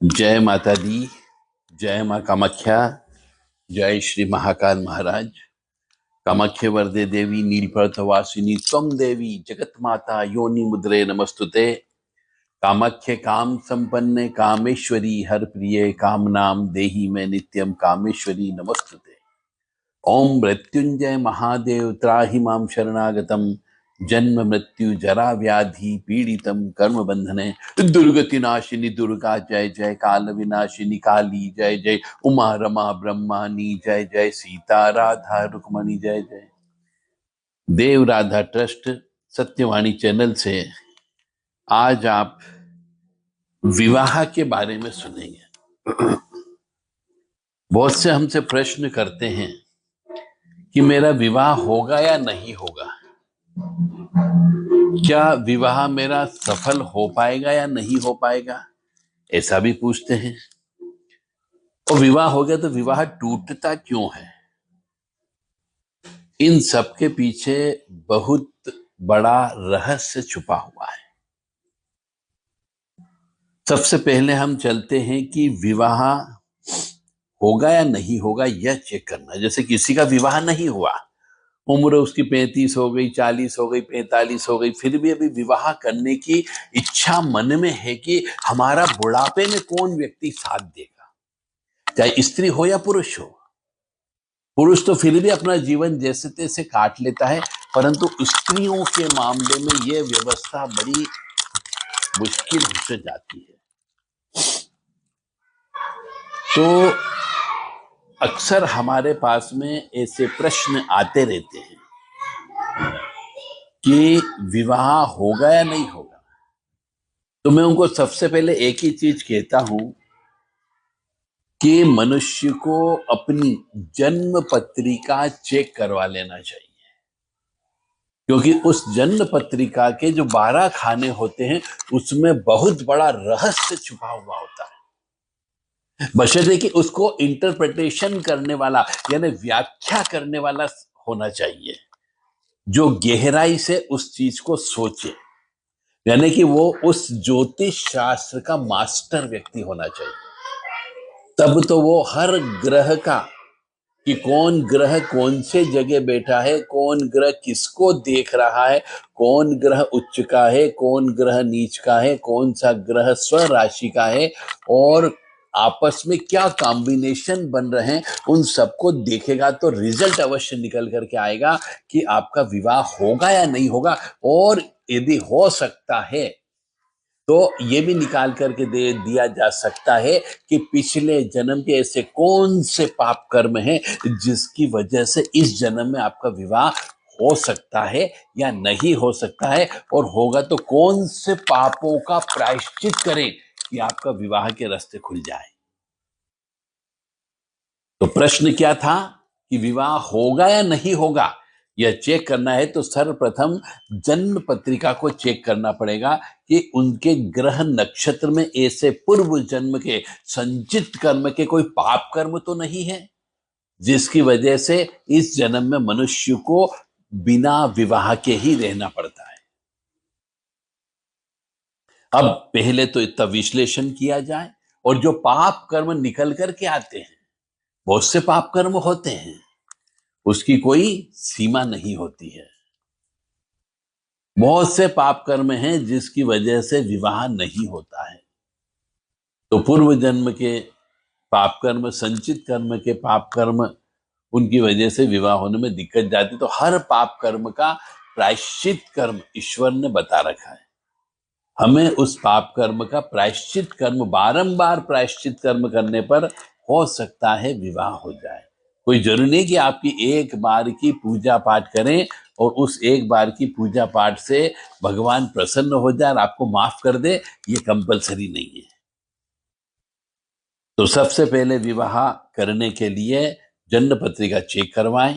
जय माता दी। जय माँ कामाख्या। जय श्री महाकाल महाराज। कामाख्य वरदे देवी नीलपर्वतवासिनी त्वं देवी जगत माता योनि मुद्रे नमस्तुते। कामाख्य काम संपन्ने कामेश्वरी हर प्रिय काम नाम देही में नित्यम कामेश्वरी नमस्तुते। ओम मृत्युंजय महादेव त्राहि मां शरणागतम जन्म मृत्यु जरा व्याधि पीड़ितम कर्म बंधने दुर्गति नाशिनी दुर्गा जय जय काल विनाशिनी काली जय जय उमा रमा ब्रह्मानी जय जय सीता राधा रुक्मणी जय जय। देव राधा ट्रस्ट सत्यवाणी चैनल से आज आप विवाह के बारे में सुनेंगे। बहुत से हमसे प्रश्न करते हैं कि मेरा विवाह होगा या नहीं होगा, क्या विवाह मेरा सफल हो पाएगा या नहीं हो पाएगा, ऐसा भी पूछते हैं। और विवाह हो गया तो विवाह टूटता क्यों है, इन सब के पीछे बहुत बड़ा रहस्य छुपा हुआ है। सबसे पहले हम चलते हैं कि विवाह होगा या नहीं होगा यह चेक करना। जैसे किसी का विवाह नहीं हुआ, उम्र उसकी 35 हो गई, 40 हो गई, 45 हो गई, फिर भी अभी विवाह करने की इच्छा मन में है कि हमारा बुढ़ापे में कौन व्यक्ति साथ देगा, चाहे स्त्री हो या पुरुष हो। पुरुष तो फिर भी अपना जीवन जैसे तैसे काट लेता है, परंतु स्त्रियों के मामले में यह व्यवस्था बड़ी मुश्किल हो जाती है। तो अक्सर हमारे पास में ऐसे प्रश्न आते रहते हैं कि विवाह होगा या नहीं होगा। तो मैं उनको सबसे पहले एक ही चीज कहता हूं कि मनुष्य को अपनी जन्म पत्रिका चेक करवा लेना चाहिए, क्योंकि उस जन्म पत्रिका के जो 12 खाने होते हैं उसमें बहुत बड़ा रहस्य छुपा हुआ होता है। बशर्ते कि उसको इंटरप्रिटेशन करने वाला यानी व्याख्या करने वाला होना चाहिए, जो गहराई से उस चीज को सोचे, यानी कि वो उस ज्योतिष शास्त्र का मास्टर व्यक्ति होना चाहिए। तब तो वो हर ग्रह का, कि कौन ग्रह कौन से जगह बैठा है, कौन ग्रह किसको देख रहा है, कौन ग्रह उच्च का है, कौन ग्रह नीच का है, कौन सा ग्रह स्वराशि का है, और आपस में क्या कॉम्बिनेशन बन रहे हैं, उन सबको देखेगा तो रिजल्ट अवश्य निकल करके आएगा कि आपका विवाह होगा या नहीं होगा। और यदि हो सकता है तो ये भी निकाल करके दे दिया जा सकता है कि पिछले जन्म के ऐसे कौन से पाप कर्म हैं जिसकी वजह से इस जन्म में आपका विवाह हो सकता है या नहीं हो सकता है, और होगा तो कौन से पापों का प्रायश्चित करें कि आपका विवाह के रास्ते खुल जाए। तो प्रश्न क्या था कि विवाह होगा या नहीं होगा, यह चेक करना है तो सर्वप्रथम जन्म पत्रिका को चेक करना पड़ेगा कि उनके ग्रह नक्षत्र में ऐसे पूर्व जन्म के संचित कर्म के कोई पाप कर्म तो नहीं है जिसकी वजह से इस जन्म में मनुष्य को बिना विवाह के ही रहना पड़ता है। अब पहले तो इतना विश्लेषण किया जाए, और जो पाप कर्म निकल करके आते हैं, बहुत से पाप कर्म होते हैं, उसकी कोई सीमा नहीं होती है। बहुत से पाप कर्म हैं जिसकी वजह से विवाह नहीं होता है। तो पूर्व जन्म के पाप कर्म, संचित कर्म के पाप कर्म, उनकी वजह से विवाह होने में दिक्कत जाती। तो हर पाप कर्म का प्रायश्चित कर्म ईश्वर ने बता रखा है। हमें उस पाप कर्म का प्रायश्चित कर्म, बारंबार प्रायश्चित कर्म करने पर हो सकता है विवाह हो जाए। कोई जरूरी नहीं कि आपकी एक बार की पूजा पाठ करें और उस एक बार की पूजा पाठ से भगवान प्रसन्न हो जाए और आपको माफ कर दे, ये कंपलसरी नहीं है। तो सबसे पहले विवाह करने के लिए जन्म पत्रिका चेक करवाएं,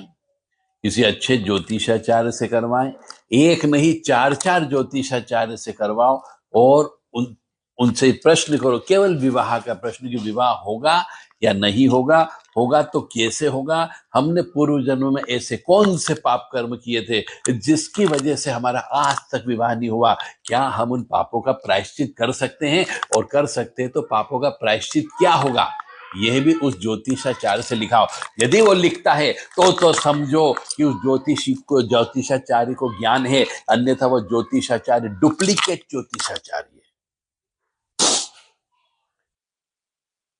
किसी अच्छे ज्योतिषाचार्य से करवाएं। एक नहीं, 4-4 ज्योतिषाचार्य से करवाओ, और उनसे प्रश्न करो, केवल विवाह का प्रश्न कि विवाह होगा या नहीं होगा, होगा तो कैसे होगा, हमने पूर्व जन्म में ऐसे कौन से पाप कर्म किए थे जिसकी वजह से हमारा आज तक विवाह नहीं हुआ, क्या हम उन पापों का प्रायश्चित कर सकते हैं, और कर सकते हैं तो पापों का प्रायश्चित क्या होगा, यह भी उस ज्योतिषाचार्य से लिखा हो। यदि वो लिखता है तो समझो कि उस ज्योतिषाचार्य को ज्ञान है, अन्यथा वो ज्योतिषाचार्य डुप्लीकेट ज्योतिषाचार्य है।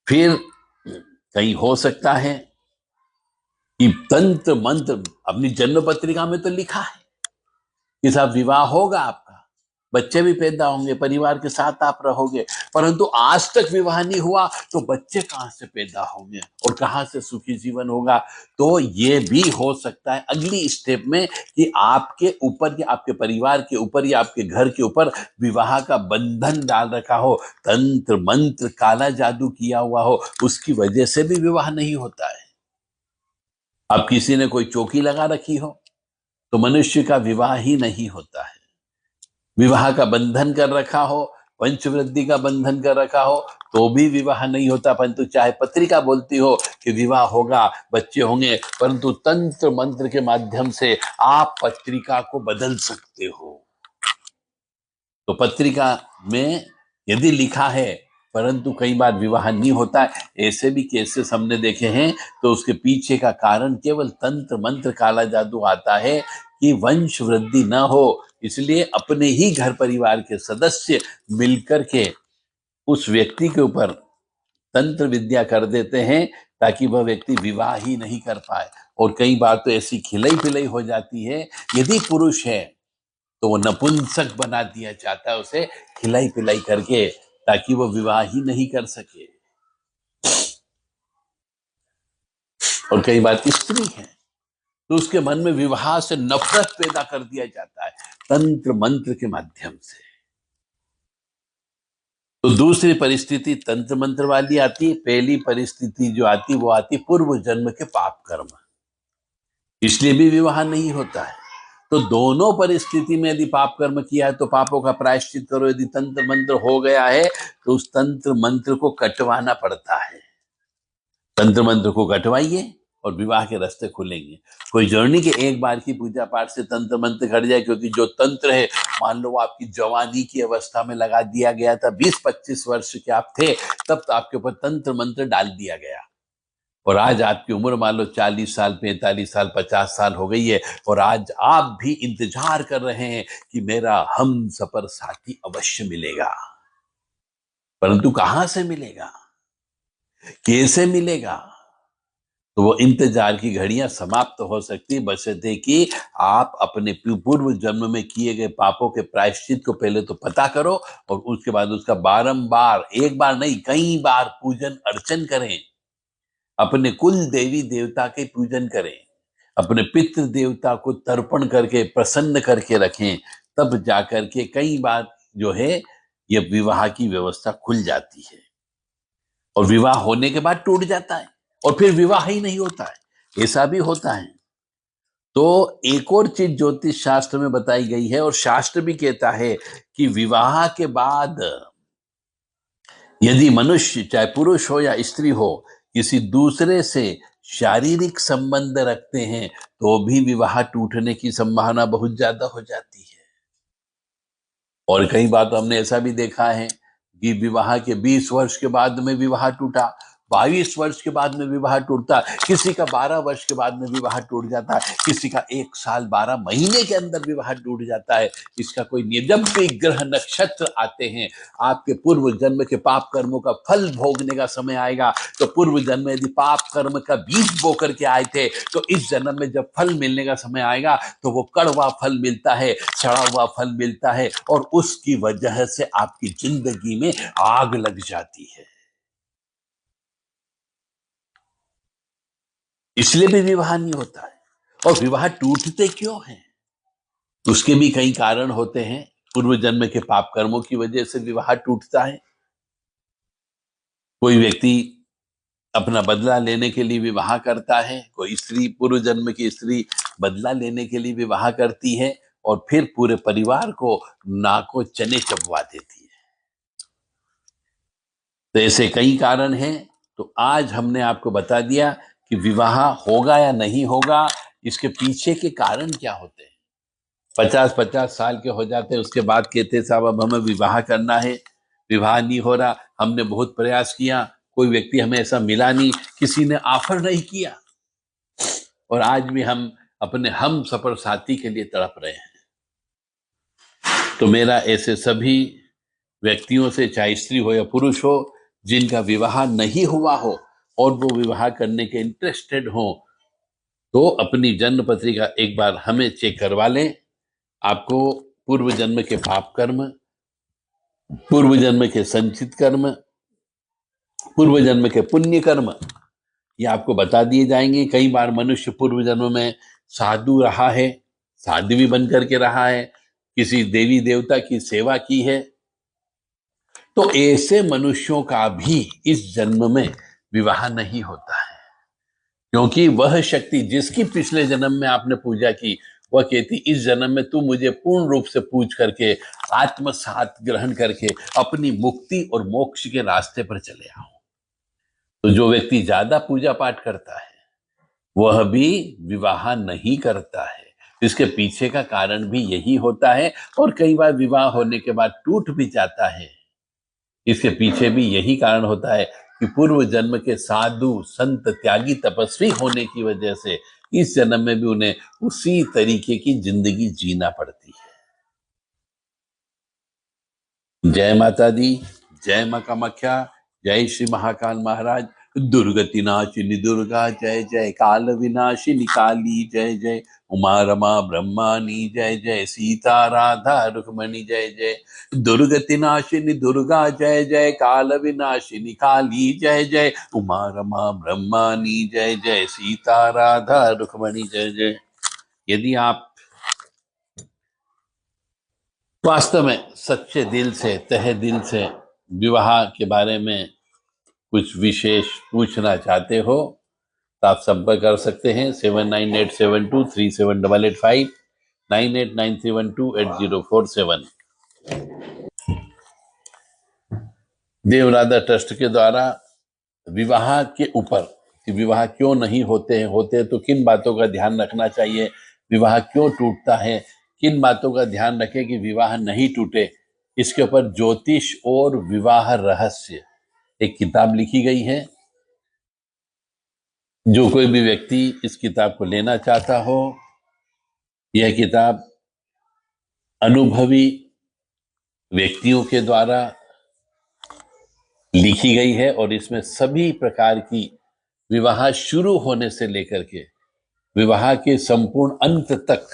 फिर कहीं हो सकता है कि तंत्र मंत्र, अपनी जन्म पत्रिका में तो लिखा है कि साहब विवाह होगा, आपका बच्चे भी पैदा होंगे, परिवार के साथ आप रहोगे, परंतु आज तक विवाह नहीं हुआ तो बच्चे कहां से पैदा होंगे और कहां से सुखी जीवन होगा। तो ये भी हो सकता है अगली स्टेप में कि आपके ऊपर या आपके परिवार के ऊपर या आपके घर के ऊपर विवाह का बंधन डाल रखा हो, तंत्र मंत्र काला जादू किया हुआ हो, उसकी वजह से भी विवाह नहीं होता है। अब किसी ने कोई चौकी लगा रखी हो तो मनुष्य का विवाह ही नहीं होता है। विवाह का बंधन कर रखा हो, वंशवृद्धि का बंधन कर रखा हो तो भी विवाह नहीं होता, परंतु चाहे पत्रिका बोलती हो कि विवाह होगा, बच्चे होंगे, परंतु तंत्र मंत्र के माध्यम से आप पत्रिका को बदल सकते हो। तो पत्रिका में यदि लिखा है परंतु कई बार विवाह नहीं होता है, ऐसे भी केसेस हमने देखे हैं, तो उसके पीछे का कारण केवल तंत्र मंत्र काला जादू आता है कि वंश वृद्धि न हो, इसलिए अपने ही घर परिवार के सदस्य मिलकर के उस व्यक्ति के ऊपर तंत्र विद्या कर देते हैं ताकि वह व्यक्ति विवाह ही नहीं कर पाए। और कई बार तो ऐसी खिलाई पिलाई हो जाती है, यदि पुरुष है तो वो नपुंसक बना दिया जाता है उसे खिलाई पिलाई करके, ताकि वो विवाह ही नहीं कर सके। और कई बार स्त्री है तो उसके मन में विवाह से नफरत पैदा कर दिया जाता है तंत्र मंत्र के माध्यम से। तो दूसरी परिस्थिति तंत्र मंत्र वाली आती है, पहली परिस्थिति जो आती वो आती पूर्व जन्म के पाप कर्म, इसलिए भी विवाह नहीं होता है। तो दोनों परिस्थिति में यदि पाप कर्म किया है तो पापों का प्रायश्चित करो, यदि तंत्र मंत्र हो गया है तो उस तंत्र मंत्र को कटवाना पड़ता है। तंत्र मंत्र को कटवाइए और विवाह के रास्ते खुलेंगे। कोई जर्नी के एक बार की पूजा पाठ से तंत्र मंत्र घट जाए, क्योंकि जो तंत्र है मान लो आपकी जवानी की अवस्था में लगा दिया गया था, 20-25 वर्ष के आप थे तब तो आपके ऊपर तंत्र मंत्र डाल दिया गया, और आज आपकी उम्र मान लो 40 साल 45 साल 50 साल हो गई है, और आज आप भी इंतजार कर रहे हैं कि मेरा हम सफर साथी अवश्य मिलेगा, परंतु कहां से मिलेगा, कैसे मिलेगा। तो वो इंतजार की घड़ियां समाप्त हो सकती, बशर्ते कि आप अपने पूर्व जन्म में किए गए पापों के प्रायश्चित को पहले तो पता करो, और उसके बाद उसका बारंबार, एक बार नहीं कई बार पूजन अर्चन करें, अपने कुल देवी देवता के पूजन करें, अपने पितृ देवता को तर्पण करके प्रसन्न करके रखें, तब जाकर के कई बार जो है ये विवाह की व्यवस्था खुल जाती है। और विवाह होने के बाद टूट जाता है और फिर विवाह ही नहीं होता है, ऐसा भी होता है। तो एक और चीज ज्योतिष शास्त्र में बताई गई है, और शास्त्र भी कहता है कि विवाह के बाद यदि मनुष्य चाहे पुरुष हो या स्त्री हो किसी दूसरे से शारीरिक संबंध रखते हैं तो भी विवाह टूटने की संभावना बहुत ज्यादा हो जाती है। और कई बार तो हमने ऐसा भी देखा है कि विवाह के 20 वर्ष के बाद में विवाह टूटा, 22 वर्ष के बाद में विवाह टूटता, किसी का 12 वर्ष के बाद में विवाह टूट जाता है, किसी का 1 साल 12 महीने के अंदर विवाह टूट जाता है। इसका कोई नियम, जब भी ग्रह नक्षत्र आते हैं आपके पूर्व जन्म के पाप कर्मों का फल भोगने का समय आएगा, तो पूर्व जन्म में यदि पाप कर्म का बीज बो करके आए थे तो इस जन्म में जब फल मिलने का समय आएगा तो वो कड़वा फल मिलता है, सड़ा हुआ फल मिलता है, और उसकी वजह से आपकी जिंदगी में आग लग जाती है। इसलिए भी विवाह नहीं होता है। और विवाह टूटते क्यों हैं, उसके भी कई कारण होते हैं। पूर्व जन्म के पाप कर्मों की वजह से विवाह टूटता है। कोई व्यक्ति अपना बदला लेने के लिए विवाह करता है, कोई स्त्री पूर्व जन्म की स्त्री बदला लेने के लिए विवाह करती है और फिर पूरे परिवार को नाको चने चबवा देती है। तो ऐसे कई कारण हैं तो आज हमने आपको बता दिया कि विवाह होगा या नहीं होगा, इसके पीछे के कारण क्या होते हैं। 50-50 साल के हो जाते हैं, उसके बाद कहते साहब अब हमें विवाह करना है, विवाह नहीं हो रहा, हमने बहुत प्रयास किया, कोई व्यक्ति हमें ऐसा मिला नहीं, किसी ने ऑफर नहीं किया, और आज भी हम अपने हम सफर साथी के लिए तड़प रहे हैं। तो मेरा ऐसे सभी व्यक्तियों से, चाहे स्त्री हो या पुरुष हो, जिनका विवाह नहीं हुआ हो और वो विवाह करने के इंटरेस्टेड हो, तो अपनी जन्म पत्रिका एक बार हमें चेक करवा लें। आपको पूर्व जन्म के पाप कर्म, पूर्व जन्म के संचित कर्म, पूर्व जन्म के पुण्य कर्म, ये आपको बता दिए जाएंगे। कई बार मनुष्य पूर्व जन्म में साधु रहा है, साध्वी बन करके रहा है, किसी देवी देवता की सेवा की है, तो ऐसे मनुष्यों का भी इस जन्म में विवाह नहीं होता है, क्योंकि वह शक्ति जिसकी पिछले जन्म में आपने पूजा की, वह कहती इस जन्म में तू मुझे पूर्ण रूप से पूज करके, आत्मसात ग्रहण करके अपनी मुक्ति और मोक्ष के रास्ते पर चले आओ। तो जो व्यक्ति ज्यादा पूजा पाठ करता है वह भी विवाह नहीं करता है। इसके पीछे का कारण भी यही होता है, और कई बार विवाह होने के बाद टूट भी जाता है। इसके पीछे भी यही कारण होता है कि पूर्व जन्म के साधु संत त्यागी तपस्वी होने की वजह से इस जन्म में भी उन्हें उसी तरीके की जिंदगी जीना पड़ती है। जय माता दी, जय मां कामाख्या, जय श्री महाकाल महाराज। दुर्गति नाशिनी दुर्गा जय जय, काल विनाशिनी काली जय जय, उमा रमा ब्रह्मानी जय जय, सीता राधा रुक्मणी जय जय। दुर्गति नाशिनी दुर्गा जय जय, काल विनाशिनी काली जय जय, उमा रमा ब्रह्मानी जय जय, सीता राधा रुक्मणी जय जय। यदि आप वास्तव में सच्चे दिल से, तहे दिल से विवाह के बारे में कुछ विशेष पूछना चाहते हो, तो आप संपर्क कर सकते हैं 7987237885, 9893128047। देवराधा ट्रस्ट के द्वारा विवाह के ऊपर कि विवाह क्यों नहीं होते हैं, होते हैं तो किन बातों का ध्यान रखना चाहिए, विवाह क्यों टूटता है, किन बातों का ध्यान रखें कि विवाह नहीं टूटे, इसके ऊपर ज्योतिष और विवाह रहस्य एक किताब लिखी गई है। जो कोई भी व्यक्ति इस किताब को लेना चाहता हो, यह किताब अनुभवी व्यक्तियों के द्वारा लिखी गई है, और इसमें सभी प्रकार की विवाह शुरू होने से लेकर के विवाह के संपूर्ण अंत तक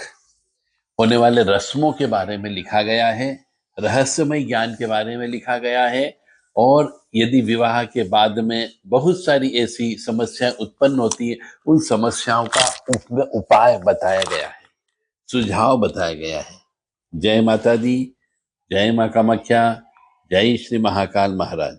होने वाले रस्मों के बारे में लिखा गया है, रहस्यमय ज्ञान के बारे में लिखा गया है, और यदि विवाह के बाद में बहुत सारी ऐसी समस्याएं उत्पन्न होती है, उन समस्याओं का उपाय बताया गया है, सुझाव बताया गया है। जय माता दी, जय मां कामाख्या, जय श्री महाकाल महाराज।